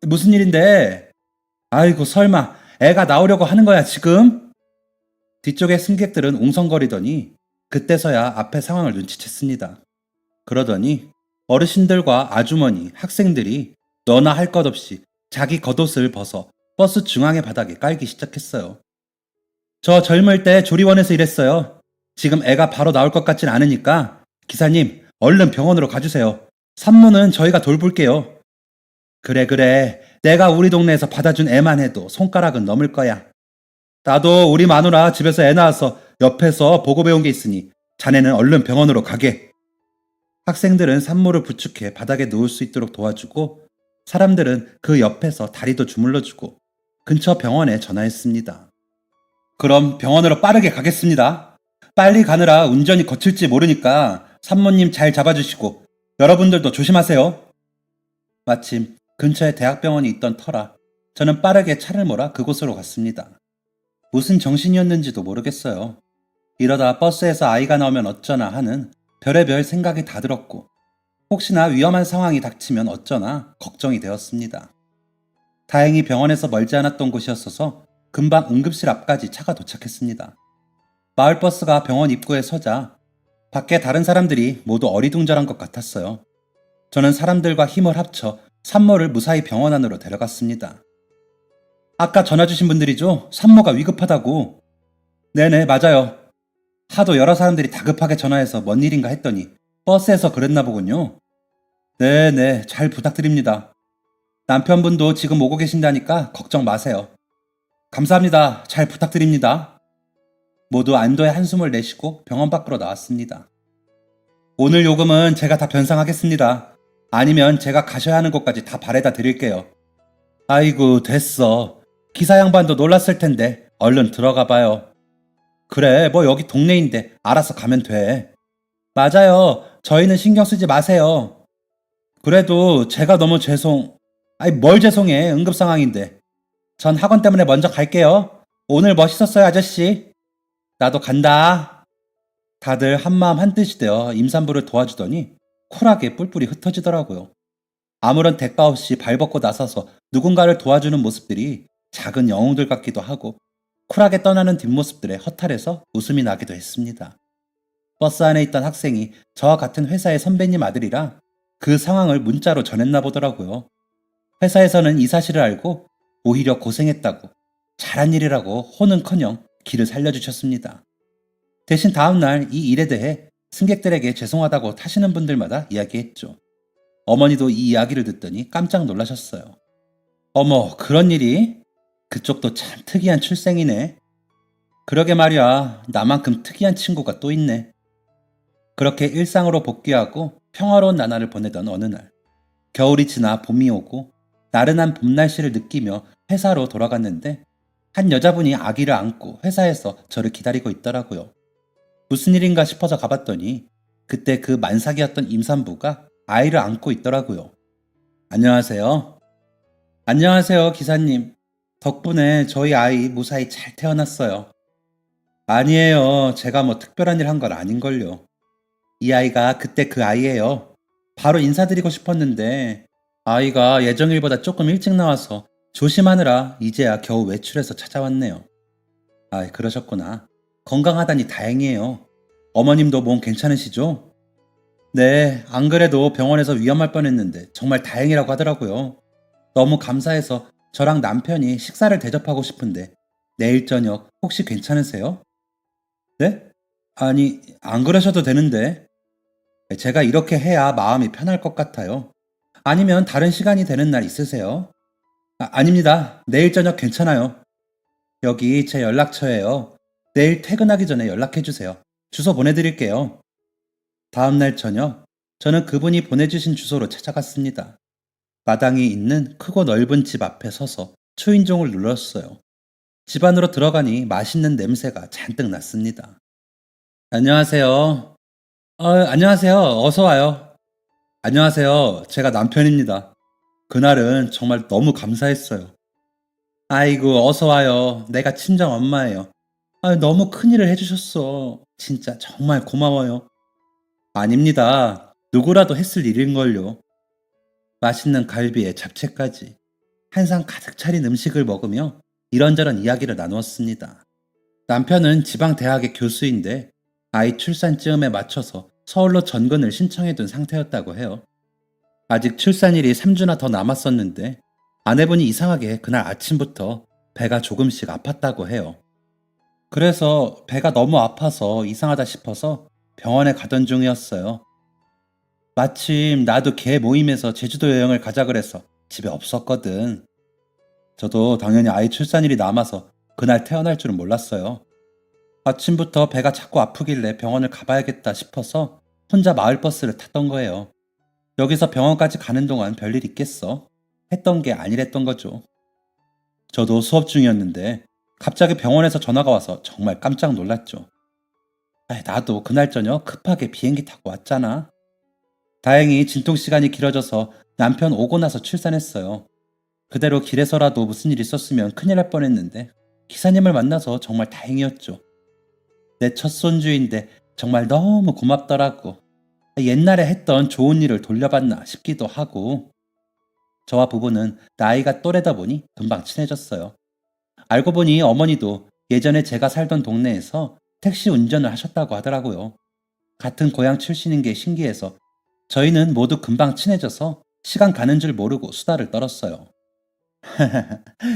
무슨 일인데? 아이고, 설마 애가 나오려고 하는 거야 지금? 뒤쪽의 승객들은 웅성거리더니 그때서야 앞의 상황을 눈치챘습니다. 그러더니 어르신들과 아주머니, 학생들이 너나 할 것 없이 자기 겉옷을 벗어 버스 중앙의 바닥에 깔기 시작했어요. 저 젊을 때 조리원에서 일했어요. 지금 애가 바로 나올 것 같진 않으니까 기사님 얼른 병원으로 가주세요. 산모는 저희가 돌볼게요. 그래. 내가 우리 동네에서 받아준 애만 해도 손가락은 넘을 거야. 나도 우리 마누라 집에서 애 낳아서 옆에서 보고 배운 게 있으니 자네는 얼른 병원으로 가게. 학생들은 산모를 부축해 바닥에 누울 수 있도록 도와주고 사람들은 그 옆에서 다리도 주물러주고 근처 병원에 전화했습니다. 그럼 병원으로 빠르게 가겠습니다. 빨리 가느라 운전이 거칠지 모르니까 산모님 잘 잡아주시고 여러분들도 조심하세요. 마침 근처에 대학병원이 있던 터라 저는 빠르게 차를 몰아 그곳으로 갔습니다. 무슨 정신이었는지도 모르겠어요. 이러다 버스에서 아이가 나오면 어쩌나 하는 별의별 생각이 다 들었고 혹시나 위험한 상황이 닥치면 어쩌나 걱정이 되었습니다. 다행히 병원에서 멀지 않았던 곳이었어서 금방 응급실 앞까지 차가 도착했습니다. 마을버스가 병원 입구에 서자 밖에 다른 사람들이 모두 어리둥절한 것 같았어요. 저는 사람들과 힘을 합쳐 산모를 무사히 병원 안으로 데려갔습니다. 아까 전화 주신 분들이죠? 산모가 위급하다고. 네네, 맞아요. 하도 여러 사람들이 다급하게 전화해서 뭔 일인가 했더니 버스에서 그랬나 보군요. 네네, 잘 부탁드립니다. 남편분도 지금 오고 계신다니까 걱정 마세요. 감사합니다. 잘 부탁드립니다. 모두 안도의 한숨을 내쉬고 병원 밖으로 나왔습니다. 오늘 요금은 제가 다 변상하겠습니다. 아니면 제가 가셔야 하는 곳까지 다 바래다 드릴게요. 아이고, 됐어. 기사 양반도 놀랐을 텐데 얼른 들어가 봐요. 그래, 뭐 여기 동네인데 알아서 가면 돼. 맞아요. 저희는 신경 쓰지 마세요. 그래도 제가 너무 아니, 뭘 죄송해. 응급 상황인데. 전 학원 때문에 먼저 갈게요. 오늘 멋있었어요, 아저씨. 나도 간다. 다들 한마음 한뜻이 되어 임산부를 도와주더니 쿨하게 뿔뿔이 흩어지더라고요. 아무런 대가 없이 발벗고 나서서 누군가를 도와주는 모습들이 작은 영웅들 같기도 하고 쿨하게 떠나는 뒷모습들에 허탈해서 웃음이 나기도 했습니다. 버스 안에 있던 학생이 저와 같은 회사의 선배님 아들이라 그 상황을 문자로 전했나 보더라고요. 회사에서는 이 사실을 알고 오히려 고생했다고 잘한 일이라고 호는커녕 길을 살려주셨습니다. 대신 다음날 이 일에 대해 승객들에게 죄송하다고 타시는 분들마다 이야기했죠. 어머니도 이 이야기를 듣더니 깜짝 놀라셨어요. 어머, 그런 일이? 그쪽도 참 특이한 출생이네. 그러게 말이야, 나만큼 특이한 친구가 또 있네. 그렇게 일상으로 복귀하고 평화로운 나날을 보내던 어느 날, 겨울이 지나 봄이 오고 나른한 봄 날씨를 느끼며 회사로 돌아갔는데 한 여자분이 아기를 안고 회사에서 저를 기다리고 있더라고요. 무슨 일인가 싶어서 가봤더니 그때 그 만삭이었던 임산부가 아이를 안고 있더라고요. 안녕하세요. 안녕하세요, 기사님. 덕분에 저희 아이 무사히 잘 태어났어요. 아니에요. 제가 뭐 특별한 일 한 건 아닌걸요. 이 아이가 그때 그 아이예요. 바로 인사드리고 싶었는데 아이가 예정일보다 조금 일찍 나와서 조심하느라 이제야 겨우 외출해서 찾아왔네요. 아, 그러셨구나. 건강하다니 다행이에요. 어머님도 몸 괜찮으시죠? 네, 안 그래도 병원에서 위험할 뻔했는데 정말 다행이라고 하더라고요. 너무 감사해서 저랑 남편이 식사를 대접하고 싶은데 내일 저녁 혹시 괜찮으세요? 네? 아니, 안 그러셔도 되는데. 제가 이렇게 해야 마음이 편할 것 같아요. 아니면 다른 시간이 되는 날 있으세요? 아닙니다. 내일 저녁 괜찮아요. 여기 제 연락처예요. 내일 퇴근하기 전에 연락해 주세요. 주소 보내드릴게요. 다음날 저녁, 저는 그분이 보내주신 주소로 찾아갔습니다. 마당이 있는 크고 넓은 집 앞에 서서 초인종을 눌렀어요. 집 안으로 들어가니 맛있는 냄새가 잔뜩 났습니다. 안녕하세요. 안녕하세요. 어서 와요. 안녕하세요. 제가 남편입니다. 그날은 정말 너무 감사했어요. 아이고, 어서 와요. 내가 친정 엄마예요. 너무 큰일을 해주셨어. 진짜 정말 고마워요. 아닙니다. 누구라도 했을 일인걸요. 맛있는 갈비에 잡채까지 한 상 가득 차린 음식을 먹으며 이런저런 이야기를 나누었습니다. 남편은 지방대학의 교수인데 아이 출산쯤에 맞춰서 서울로 전근을 신청해둔 상태였다고 해요. 아직 출산일이 3주나 더 남았었는데 아내분이 이상하게 그날 아침부터 배가 조금씩 아팠다고 해요. 그래서 배가 너무 아파서 이상하다 싶어서 병원에 가던 중이었어요. 마침 나도 개 모임에서 제주도 여행을 가자 그래서 집에 없었거든. 저도 당연히 아이 출산일이 남아서 그날 태어날 줄은 몰랐어요. 아침부터 배가 자꾸 아프길래 병원을 가봐야겠다 싶어서 혼자 마을버스를 탔던 거예요. 여기서 병원까지 가는 동안 별일 있겠어? 했던 게 아니랬던 거죠. 저도 수업 중이었는데 갑자기 병원에서 전화가 와서 정말 깜짝 놀랐죠. 나도 그날 저녁 급하게 비행기 타고 왔잖아. 다행히 진통시간이 길어져서 남편 오고 나서 출산했어요. 그대로 길에서라도 무슨 일 있었으면 큰일 날 뻔했는데 기사님을 만나서 정말 다행이었죠. 내 첫 손주인데 정말 너무 고맙더라고. 옛날에 했던 좋은 일을 돌려받나 싶기도 하고, 저와 부부는 나이가 또래다 보니 금방 친해졌어요. 알고 보니 어머니도 예전에 제가 살던 동네에서 택시 운전을 하셨다고 하더라고요. 같은 고향 출신인 게 신기해서 저희는 모두 금방 친해져서 시간 가는 줄 모르고 수다를 떨었어요.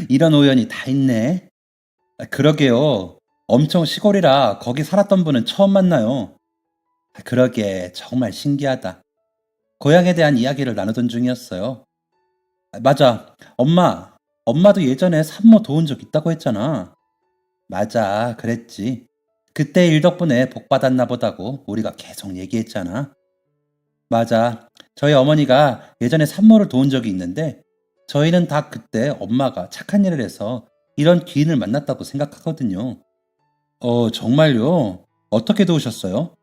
이런 우연이 다 있네. 그러게요. 엄청 시골이라 거기 살았던 분은 처음 만나요. 그러게 정말 신기하다. 고향에 대한 이야기를 나누던 중이었어요. 맞아. 엄마도 예전에 산모 도운 적 있다고 했잖아. 맞아, 그랬지. 그때 일 덕분에 복 받았나 보다고 우리가 계속 얘기했잖아. 맞아. 저희 어머니가 예전에 산모를 도운 적이 있는데 저희는 다 그때 엄마가 착한 일을 해서 이런 기인을 만났다고 생각하거든요. 정말요? 어떻게 도우셨어요?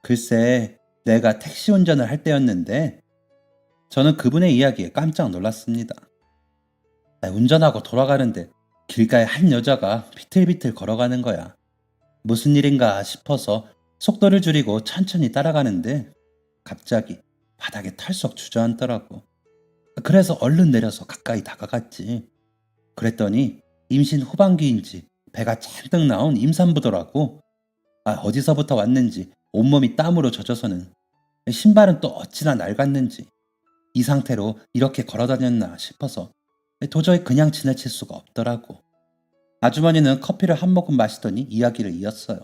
글쎄, 내가 택시 운전을 할 때였는데 저는 그분의 이야기에 깜짝 놀랐습니다. 나 운전하고 돌아가는데 길가에 한 여자가 비틀비틀 걸어가는 거야. 무슨 일인가 싶어서 속도를 줄이고 천천히 따라가는데 갑자기 바닥에 털썩 주저앉더라고. 그래서 얼른 내려서 가까이 다가갔지. 그랬더니 임신 후반기인지 배가 잔뜩 나온 임산부더라고. 어디서부터 왔는지 온몸이 땀으로 젖어서는 신발은 또 어찌나 낡았는지 이 상태로 이렇게 걸어 다녔나 싶어서 도저히 그냥 지나칠 수가 없더라고. 아주머니는 커피를 한 모금 마시더니 이야기를 이었어요.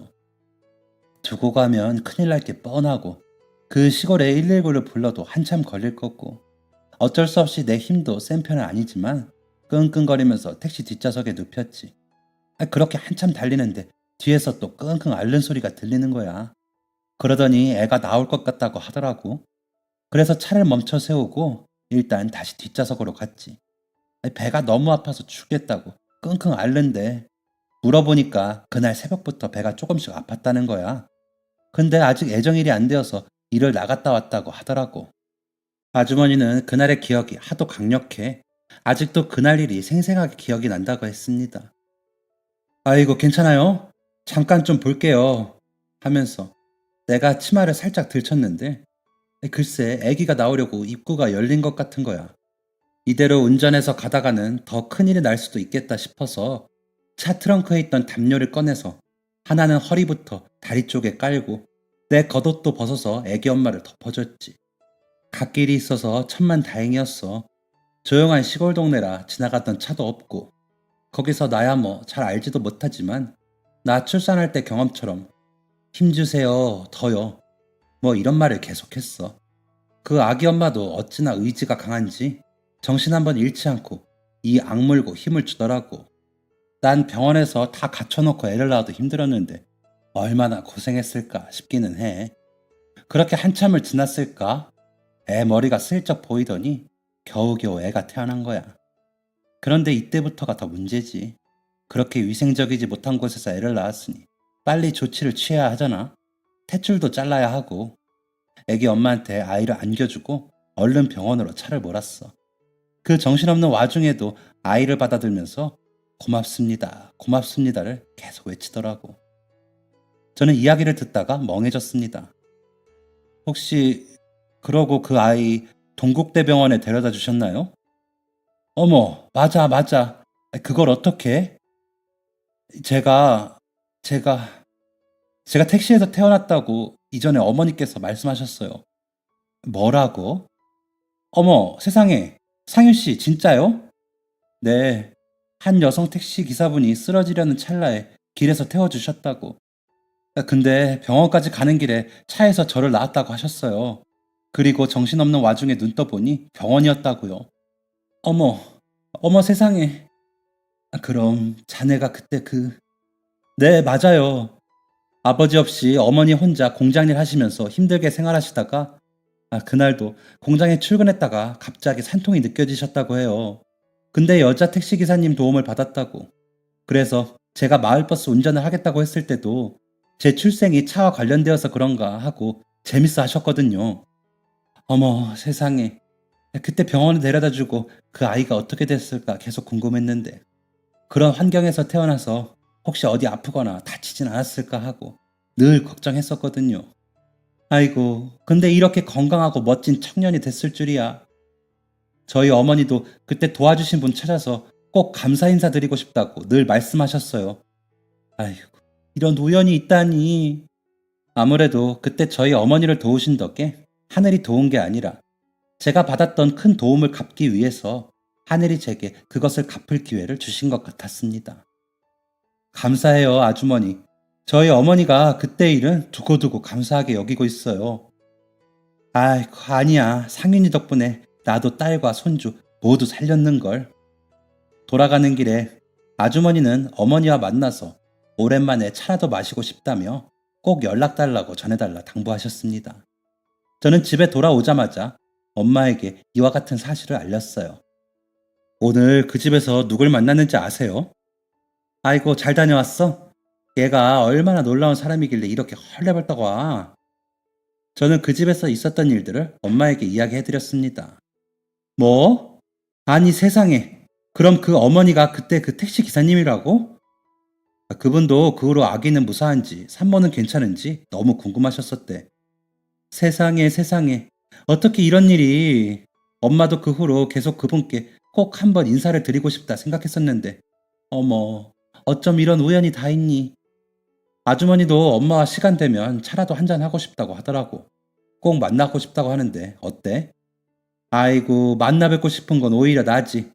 두고 가면 큰일 날 게 뻔하고 그 시골에 119를 불러도 한참 걸릴 거고 어쩔 수 없이 내 힘도 센 편은 아니지만 끙끙거리면서 택시 뒷좌석에 눕혔지. 그렇게 한참 달리는데 뒤에서 또 끙끙 앓는 소리가 들리는 거야. 그러더니 애가 나올 것 같다고 하더라고. 그래서 차를 멈춰 세우고 일단 다시 뒷좌석으로 갔지. 배가 너무 아파서 죽겠다고 끙끙 앓는데 물어보니까 그날 새벽부터 배가 조금씩 아팠다는 거야. 근데 아직 애정일이 안 되어서 일을 나갔다 왔다고 하더라고. 아주머니는 그날의 기억이 하도 강력해 아직도 그날 일이 생생하게 기억이 난다고 했습니다. 아이고, 괜찮아요? 잠깐 좀 볼게요. 하면서 내가 치마를 살짝 들쳤는데 글쎄 애기가 나오려고 입구가 열린 것 같은 거야. 이대로 운전해서 가다가는 더 큰일이 날 수도 있겠다 싶어서 차 트렁크에 있던 담요를 꺼내서 하나는 허리부터 다리 쪽에 깔고 내 겉옷도 벗어서 애기 엄마를 덮어줬지. 갓길이 있어서 천만 다행이었어. 조용한 시골 동네라 지나갔던 차도 없고 거기서 나야 뭐 잘 알지도 못하지만 나 출산할 때 경험처럼 힘주세요, 더요. 뭐 이런 말을 계속했어. 그 아기 엄마도 어찌나 의지가 강한지 정신 한번 잃지 않고 이 악물고 힘을 주더라고. 난 병원에서 다 갖춰놓고 애를 낳아도 힘들었는데 얼마나 고생했을까 싶기는 해. 그렇게 한참을 지났을까? 애 머리가 슬쩍 보이더니 겨우겨우 애가 태어난 거야. 그런데 이때부터가 더 문제지. 그렇게 위생적이지 못한 곳에서 애를 낳았으니 빨리 조치를 취해야 하잖아. 탯줄도 잘라야 하고. 애기 엄마한테 아이를 안겨주고 얼른 병원으로 차를 몰았어. 그 정신없는 와중에도 아이를 받아들면서 고맙습니다, 고맙습니다를 계속 외치더라고. 저는 이야기를 듣다가 멍해졌습니다. 혹시 그러고 그 아이 동국대병원에 데려다 주셨나요? 어머, 맞아, 맞아. 그걸 어떻게? 제가, 제가, 제가 택시에서 태어났다고 이전에 어머니께서 말씀하셨어요. 뭐라고? 어머, 세상에. 상윤 씨, 진짜요? 네. 한 여성 택시 기사분이 쓰러지려는 찰나에 길에서 태워주셨다고. 근데 병원까지 가는 길에 차에서 저를 낳았다고 하셨어요. 그리고 정신없는 와중에 눈 떠보니 병원이었다고요. 어머, 어머 세상에. 그럼 자네가 그때 네, 맞아요. 아버지 없이 어머니 혼자 공장일 하시면서 힘들게 생활하시다가 그날도 공장에 출근했다가 갑자기 산통이 느껴지셨다고 해요. 근데 여자 택시 기사님 도움을 받았다고. 그래서 제가 마을버스 운전을 하겠다고 했을 때도 제 출생이 차와 관련되어서 그런가 하고 재밌어 하셨거든요. 어머 세상에. 그때 병원에 데려다 주고 그 아이가 어떻게 됐을까 계속 궁금했는데 그런 환경에서 태어나서 혹시 어디 아프거나 다치진 않았을까 하고 늘 걱정했었거든요. 아이고, 근데 이렇게 건강하고 멋진 청년이 됐을 줄이야. 저희 어머니도 그때 도와주신 분 찾아서 꼭 감사 인사드리고 싶다고 늘 말씀하셨어요. 아이고, 이런 우연이 있다니. 아무래도 그때 저희 어머니를 도우신 덕에 하늘이 도운 게 아니라 제가 받았던 큰 도움을 갚기 위해서 하늘이 제게 그것을 갚을 기회를 주신 것 같았습니다. 감사해요, 아주머니. 저희 어머니가 그때 일은 두고두고 감사하게 여기고 있어요. 아이고, 아니야. 상윤이 덕분에 나도 딸과 손주 모두 살렸는걸. 돌아가는 길에 아주머니는 어머니와 만나서 오랜만에 차라도 마시고 싶다며 꼭 연락달라고 전해달라 당부하셨습니다. 저는 집에 돌아오자마자 엄마에게 이와 같은 사실을 알렸어요. 오늘 그 집에서 누굴 만났는지 아세요? 아이고, 잘 다녀왔어? 얘가 얼마나 놀라운 사람이길래 이렇게 헐레벌떡 와. 저는 그 집에서 있었던 일들을 엄마에게 이야기해드렸습니다. 뭐? 아니 세상에. 그럼 그 어머니가 그때 그 택시 기사님이라고? 그분도 그 후로 아기는 무사한지 산모는 괜찮은지 너무 궁금하셨었대. 세상에 세상에. 어떻게 이런 일이. 엄마도 그 후로 계속 그분께 꼭 한번 인사를 드리고 싶다 생각했었는데 어머, 어쩜 이런 우연이 다 있니? 아주머니도 엄마와 시간 되면 차라도 한잔 하고 싶다고 하더라고. 꼭 만나고 싶다고 하는데 어때? 아이고, 만나 뵙고 싶은 건 오히려 나지.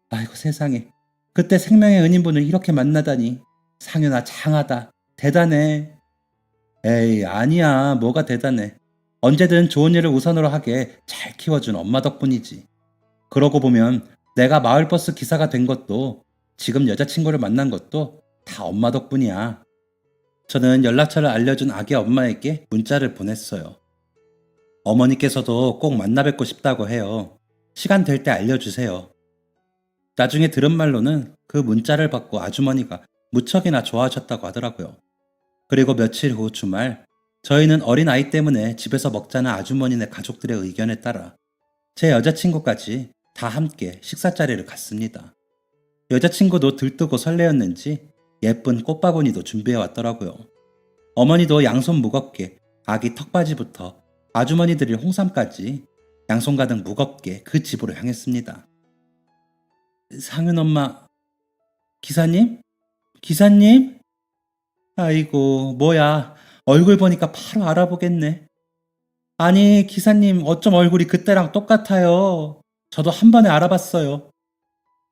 아이고 세상에. 그때 생명의 은인분을 이렇게 만나다니. 상윤아 장하다. 대단해. 에이, 아니야. 뭐가 대단해. 언제든 좋은 일을 우선으로 하게 잘 키워준 엄마 덕분이지. 그러고 보면 내가 마을버스 기사가 된 것도 지금 여자친구를 만난 것도 다 엄마 덕분이야. 저는 연락처를 알려준 아기 엄마에게 문자를 보냈어요. 어머니께서도 꼭 만나 뵙고 싶다고 해요. 시간 될 때 알려주세요. 나중에 들은 말로는 그 문자를 받고 아주머니가 무척이나 좋아하셨다고 하더라고요. 그리고 며칠 후 주말, 저희는 어린 아이 때문에 집에서 먹자는 아주머니네 가족들의 의견에 따라 제 여자친구까지 다 함께 식사 자리를 갔습니다. 여자친구도 들뜨고 설레었는지 예쁜 꽃바구니도 준비해 왔더라고요. 어머니도 양손 무겁게 아기 턱받이부터 아주머니 들일 홍삼까지 양손 가득 무겁게 그 집으로 향했습니다. 상윤 엄마, 기사님? 기사님? 아이고, 뭐야. 얼굴 보니까 바로 알아보겠네. 아니, 기사님, 어쩜 얼굴이 그때랑 똑같아요. 저도 한 번에 알아봤어요.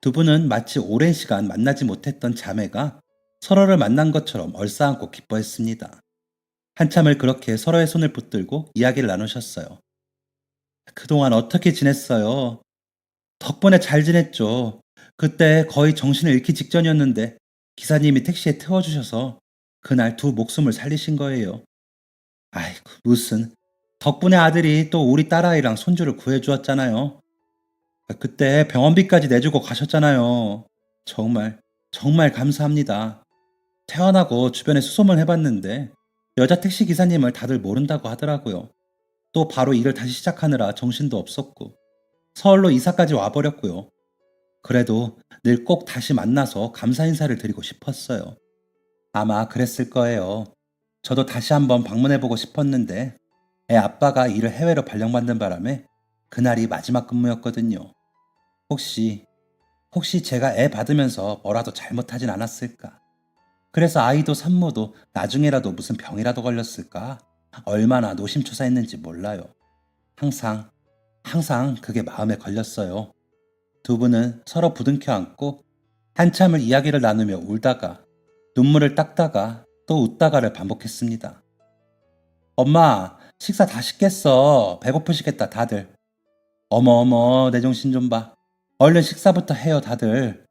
두 분은 마치 오랜 시간 만나지 못했던 자매가 서로를 만난 것처럼 얼싸안고 기뻐했습니다. 한참을 그렇게 서로의 손을 붙들고 이야기를 나누셨어요. 그동안 어떻게 지냈어요? 덕분에 잘 지냈죠. 그때 거의 정신을 잃기 직전이었는데 기사님이 택시에 태워주셔서 그날 두 목숨을 살리신 거예요. 아이고, 무슨. 덕분에 아들이 또 우리 딸아이랑 손주를 구해주었잖아요. 그때 병원비까지 내주고 가셨잖아요. 정말, 정말 감사합니다. 태어나고 주변에 수소문 해봤는데 여자 택시 기사님을 다들 모른다고 하더라고요. 또 바로 일을 다시 시작하느라 정신도 없었고 서울로 이사까지 와버렸고요. 그래도 늘 꼭 다시 만나서 감사 인사를 드리고 싶었어요. 아마 그랬을 거예요. 저도 다시 한번 방문해보고 싶었는데 애 아빠가 일을 해외로 발령받는 바람에 그날이 마지막 근무였거든요. 혹시, 혹시 제가 애 받으면서 뭐라도 잘못하진 않았을까? 그래서 아이도 산모도 나중에라도 무슨 병이라도 걸렸을까? 얼마나 노심초사했는지 몰라요. 항상, 항상 그게 마음에 걸렸어요. 두 분은 서로 부둥켜 안고 한참을 이야기를 나누며 울다가 눈물을 닦다가 또 웃다가를 반복했습니다. 엄마, 식사 다 시켰어. 배고프시겠다, 다들. 어머, 내 정신 좀 봐. 얼른 식사부터 해요, 다들.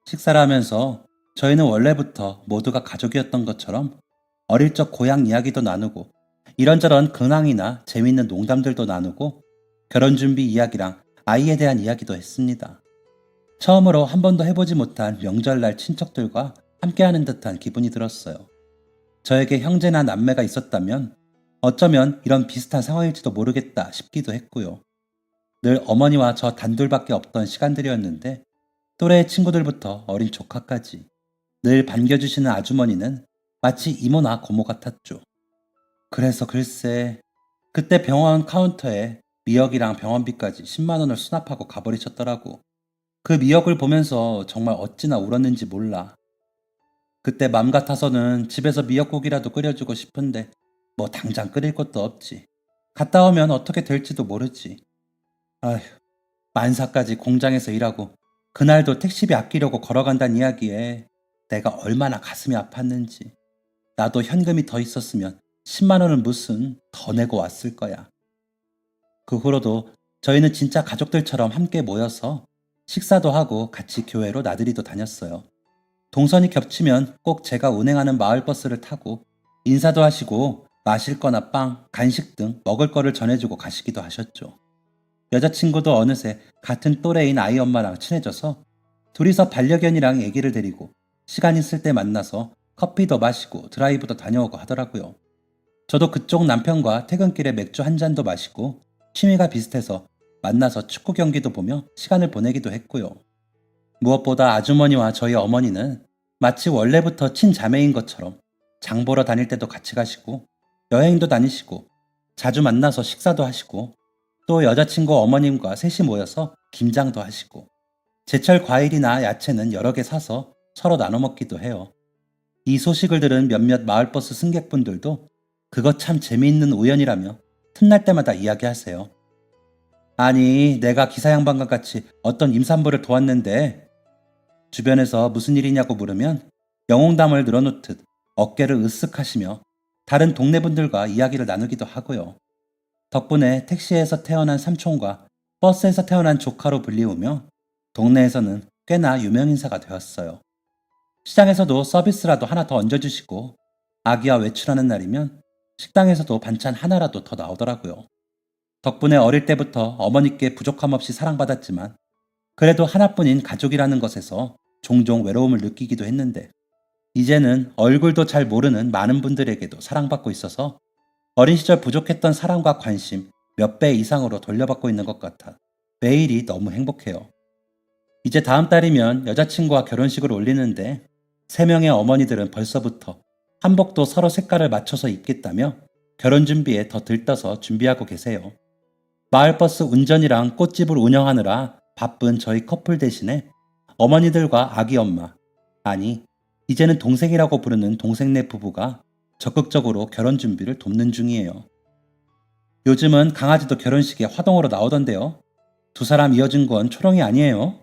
식사를 하면서 저희는 원래부터 모두가 가족이었던 것처럼 어릴 적 고향 이야기도 나누고 이런저런 근황이나 재미있는 농담들도 나누고 결혼 준비 이야기랑 아이에 대한 이야기도 했습니다. 처음으로 한 번도 해보지 못한 명절날 친척들과 함께하는 듯한 기분이 들었어요. 저에게 형제나 남매가 있었다면 어쩌면 이런 비슷한 상황일지도 모르겠다 싶기도 했고요. 늘 어머니와 저 단둘밖에 없던 시간들이었는데 또래의 친구들부터 어린 조카까지 늘 반겨주시는 아주머니는 마치 이모나 고모 같았죠. 그래서 글쎄, 그때 병원 카운터에 미역이랑 병원비까지 10만 원을 수납하고 가버리셨더라고. 그 미역을 보면서 정말 어찌나 울었는지 몰라. 그때 맘 같아서는 집에서 미역국이라도 끓여주고 싶은데 뭐 당장 끓일 것도 없지. 갔다 오면 어떻게 될지도 모르지. 아휴, 만사까지 공장에서 일하고 그날도 택시비 아끼려고 걸어간다는 이야기에 내가 얼마나 가슴이 아팠는지. 나도 현금이 더 있었으면 10만 원은 무슨 더 내고 왔을 거야. 그 후로도 저희는 진짜 가족들처럼 함께 모여서 식사도 하고 같이 교회로 나들이도 다녔어요. 동선이 겹치면 꼭 제가 운행하는 마을버스를 타고 인사도 하시고 마실 거나 빵, 간식 등 먹을 거를 전해주고 가시기도 하셨죠. 여자친구도 어느새 같은 또래인 아이 엄마랑 친해져서 둘이서 반려견이랑 애기를 데리고 시간 있을 때 만나서 커피도 마시고 드라이브도 다녀오고 하더라고요. 저도 그쪽 남편과 퇴근길에 맥주 한 잔도 마시고 취미가 비슷해서 만나서 축구 경기도 보며 시간을 보내기도 했고요. 무엇보다 아주머니와 저희 어머니는 마치 원래부터 친자매인 것처럼 장 보러 다닐 때도 같이 가시고 여행도 다니시고 자주 만나서 식사도 하시고 또 여자친구 어머님과 셋이 모여서 김장도 하시고 제철 과일이나 야채는 여러 개 사서 서로 나눠 먹기도 해요. 이 소식을 들은 몇몇 마을버스 승객분들도 그거 참 재미있는 우연이라며 틈날 때마다 이야기하세요. 아니, 내가 기사 양반과 같이 어떤 임산부를 도왔는데 주변에서 무슨 일이냐고 물으면 영웅담을 늘어놓듯 어깨를 으쓱하시며 다른 동네 분들과 이야기를 나누기도 하고요. 덕분에 택시에서 태어난 삼촌과 버스에서 태어난 조카로 불리우며 동네에서는 꽤나 유명인사가 되었어요. 시장에서도 서비스라도 하나 더 얹어주시고 아기와 외출하는 날이면 식당에서도 반찬 하나라도 더 나오더라고요. 덕분에 어릴 때부터 어머니께 부족함 없이 사랑받았지만 그래도 하나뿐인 가족이라는 것에서 종종 외로움을 느끼기도 했는데 이제는 얼굴도 잘 모르는 많은 분들에게도 사랑받고 있어서 어린 시절 부족했던 사랑과 관심 몇 배 이상으로 돌려받고 있는 것 같아 매일이 너무 행복해요. 이제 다음 달이면 여자친구와 결혼식을 올리는데 3명의 어머니들은 벌써부터 한복도 서로 색깔을 맞춰서 입겠다며 결혼 준비에 더 들떠서 준비하고 계세요. 마을버스 운전이랑 꽃집을 운영하느라 바쁜 저희 커플 대신에 어머니들과 아기 엄마, 아니 이제는 동생이라고 부르는 동생네 부부가 적극적으로 결혼 준비를 돕는 중이에요. 요즘은 강아지도 결혼식에 화동으로 나오던데요. 두 사람 이어준 건 초롱이 아니에요.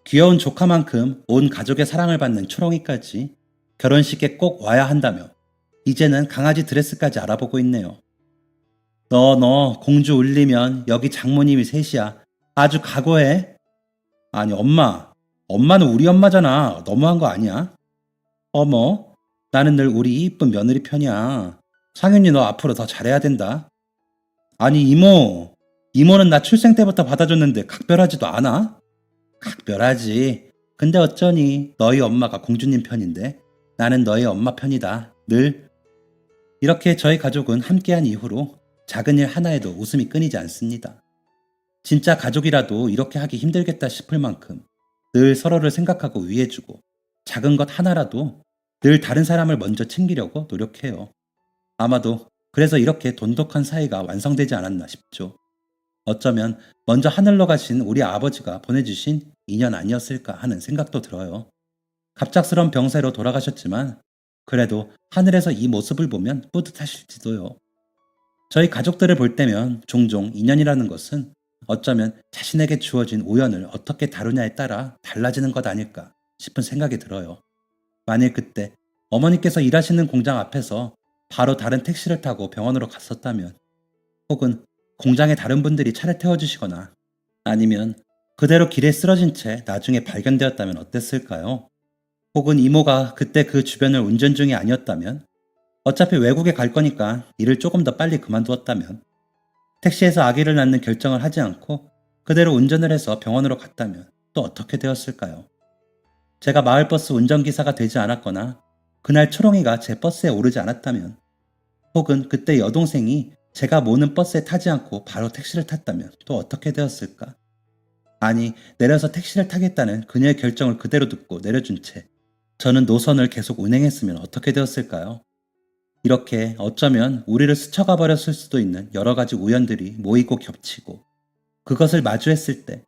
귀여운 조카만큼 온 가족의 사랑을 받는 초롱이까지 결혼식에 꼭 와야 한다며 이제는 강아지 드레스까지 알아보고 있네요. 너 공주 울리면 여기 장모님이 셋이야. 아주 각오해. 아니 엄마는 우리 엄마잖아. 너무한 거 아니야? 어머, 나는 늘 우리 이쁜 며느리 편이야. 상윤이 너 앞으로 더 잘해야 된다. 아니 이모는 나 출생 때부터 받아줬는데 각별하지도 않아? 각별하지. 근데 어쩌니 너희 엄마가 공주님 편인데 나는 너희 엄마 편이다. 늘. 이렇게 저희 가족은 함께한 이후로 작은 일 하나에도 웃음이 끊이지 않습니다. 진짜 가족이라도 이렇게 하기 힘들겠다 싶을 만큼 늘 서로를 생각하고 위해주고 작은 것 하나라도 늘 다른 사람을 먼저 챙기려고 노력해요. 아마도 그래서 이렇게 돈독한 사이가 완성되지 않았나 싶죠. 어쩌면 먼저 하늘로 가신 우리 아버지가 보내주신 인연 아니었을까 하는 생각도 들어요. 갑작스런 병세로 돌아가셨지만 그래도 하늘에서 이 모습을 보면 뿌듯하실지도요. 저희 가족들을 볼 때면 종종 인연이라는 것은 어쩌면 자신에게 주어진 우연을 어떻게 다루냐에 따라 달라지는 것 아닐까 싶은 생각이 들어요. 만일 그때 어머니께서 일하시는 공장 앞에서 바로 다른 택시를 타고 병원으로 갔었다면 혹은 공장에 다른 분들이 차를 태워주시거나 아니면 그대로 길에 쓰러진 채 나중에 발견되었다면 어땠을까요? 혹은 이모가 그때 그 주변을 운전 중이 아니었다면 어차피 외국에 갈 거니까 일을 조금 더 빨리 그만두었다면 택시에서 아기를 낳는 결정을 하지 않고 그대로 운전을 해서 병원으로 갔다면 또 어떻게 되었을까요? 제가 마을버스 운전기사가 되지 않았거나 그날 초롱이가 제 버스에 오르지 않았다면 혹은 그때 여동생이 제가 모는 버스에 타지 않고 바로 택시를 탔다면 또 어떻게 되었을까? 아니, 내려서 택시를 타겠다는 그녀의 결정을 그대로 듣고 내려준 채 저는 노선을 계속 운행했으면 어떻게 되었을까요? 이렇게 어쩌면 우리를 스쳐가 버렸을 수도 있는 여러 가지 우연들이 모이고 겹치고 그것을 마주했을 때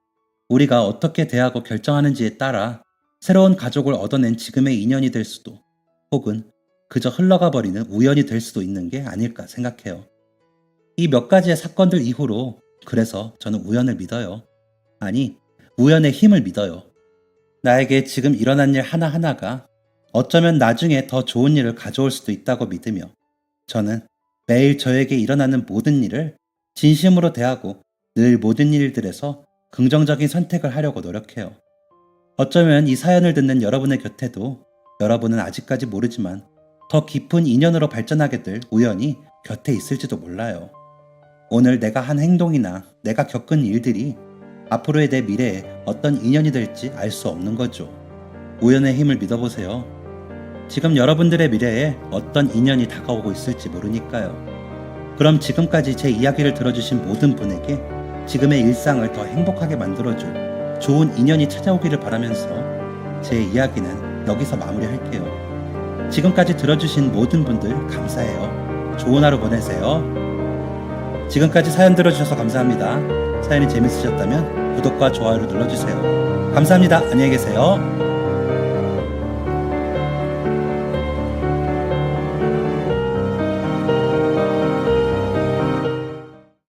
우리가 어떻게 대하고 결정하는지에 따라 새로운 가족을 얻어낸 지금의 인연이 될 수도 혹은 그저 흘러가 버리는 우연이 될 수도 있는 게 아닐까 생각해요. 이 몇 가지의 사건들 이후로 그래서 저는 우연을 믿어요. 아니, 우연의 힘을 믿어요. 나에게 지금 일어난 일 하나하나가 어쩌면 나중에 더 좋은 일을 가져올 수도 있다고 믿으며 저는 매일 저에게 일어나는 모든 일을 진심으로 대하고 늘 모든 일들에서 긍정적인 선택을 하려고 노력해요. 어쩌면 이 사연을 듣는 여러분의 곁에도 여러분은 아직까지 모르지만 더 깊은 인연으로 발전하게 될 우연이 곁에 있을지도 몰라요. 오늘 내가 한 행동이나 내가 겪은 일들이 앞으로의 내 미래에 어떤 인연이 될지 알 수 없는 거죠. 우연의 힘을 믿어보세요. 지금 여러분들의 미래에 어떤 인연이 다가오고 있을지 모르니까요. 그럼 지금까지 제 이야기를 들어주신 모든 분에게 지금의 일상을 더 행복하게 만들어줄 좋은 인연이 찾아오기를 바라면서 제 이야기는 여기서 마무리할게요. 지금까지 들어주신 모든 분들 감사해요. 좋은 하루 보내세요. 지금까지 사연 들어주셔서 감사합니다. 사연이 재밌으셨다면 구독과 좋아요를 눌러주세요. 감사합니다. 안녕히 계세요.